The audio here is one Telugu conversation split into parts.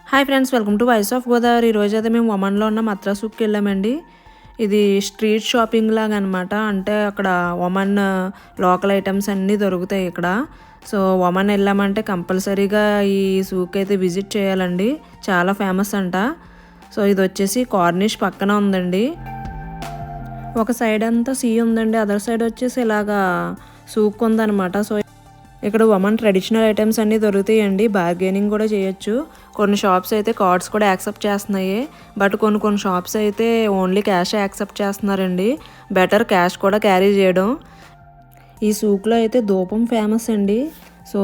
Hi friends, welcome to voice of Godavari. ఈరోజు అయితే మేము ఒమన్లో ఉన్న మత్రా సూక్కి వెళ్ళామండి. ఇది స్ట్రీట్ షాపింగ్ లాగా అనమాట. అంటే అక్కడ ఒమన్ లోకల్ ఐటమ్స్ అన్నీ దొరుకుతాయి ఇక్కడ. సో ఒమన్ వెళ్ళామంటే కంపల్సరీగా ఈ సూక్ అయితే విజిట్ చేయాలండి. చాలా ఫేమస్ అంట. సో ఇది వచ్చేసి కార్నిష్ పక్కన ఉందండి. ఒక సైడ్ అంతా సీ ఉందండి, అదర్ సైడ్ వచ్చేసి ఇలాగా సూక్ ఉందన్నమాట. సో ఇక్కడ ఒమన్ ట్రెడిషనల్ ఐటమ్స్ అన్నీ దొరుకుతాయండి. బార్గెనింగ్ కూడా చేయొచ్చు. కొన్ని షాప్స్ అయితే కార్డ్స్ కూడా యాక్సెప్ట్ చేస్తున్నాయి, బట్ కొన్ని షాప్స్ అయితే ఓన్లీ క్యాష్ యాక్సెప్ట్ చేస్తున్నారండి. బెటర్ క్యాష్ కూడా క్యారీ చేయడం. ఈ సూక్లో అయితే ధూపం ఫేమస్ అండి. సో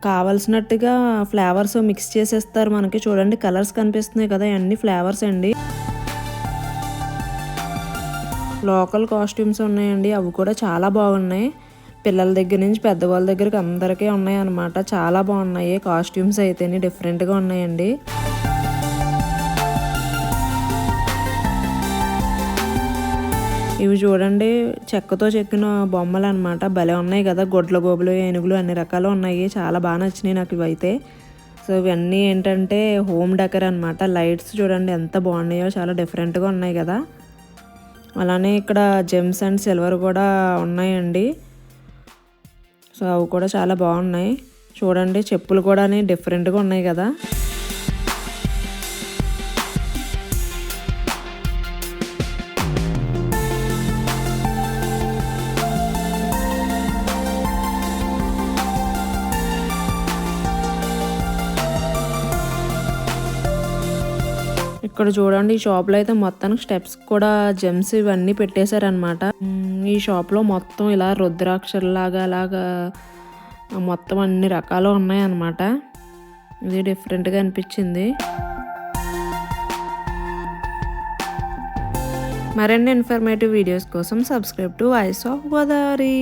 కావాల్సినట్టుగా ఫ్లేవర్స్ మిక్స్ చేసేస్తారు మనకి. చూడండి కలర్స్ కనిపిస్తున్నాయి కదా, అన్ని ఫ్లేవర్స్ అండి. లోకల్ కాస్ట్యూమ్స్ ఉన్నాయండి, అవి కూడా చాలా బాగున్నాయి. పిల్లల దగ్గర నుంచి పెద్దవాళ్ళ దగ్గరికి అందరికీ ఉన్నాయి అన్నమాట. చాలా బాగున్నాయి కాస్ట్యూమ్స్ అయితేనే, డిఫరెంట్గా ఉన్నాయండి. ఇవి చూడండి చెక్కతో చెక్కిన బొమ్మలు అనమాట. భలే ఉన్నాయి కదా, గొడ్ల గోబులు, ఏనుగులు అన్ని రకాలు ఉన్నాయి. చాలా బాగా నచ్చినాయి నాకు ఇవైతే. సో ఇవన్నీ ఏంటంటే హోమ్ డెకర్ అనమాట. లైట్స్ చూడండి ఎంత బాగున్నాయో, చాలా డిఫరెంట్గా ఉన్నాయి కదా. అలానే ఇక్కడ జెమ్స్ అండ్ సిల్వర్ కూడా ఉన్నాయండి. సో అవి కూడా చాలా బాగున్నాయి. చూడండి చెప్పులు కూడా డిఫరెంట్గా ఉన్నాయి కదా. ఇక్కడ చూడండి ఈ షాప్లో అయితే మొత్తానికి స్టెప్స్ కూడా జెమ్స్ ఇవన్నీ పెట్టేశారనమాట. ఈ షాప్లో మొత్తం ఇలా రుద్రాక్షలాగా అలాగా మొత్తం అన్ని రకాలు ఉన్నాయన్నమాట. ఇది డిఫరెంట్గా అనిపించింది. మరిన్ని ఇన్ఫర్మేటివ్ వీడియోస్ కోసం subscribe to voice of Godavari.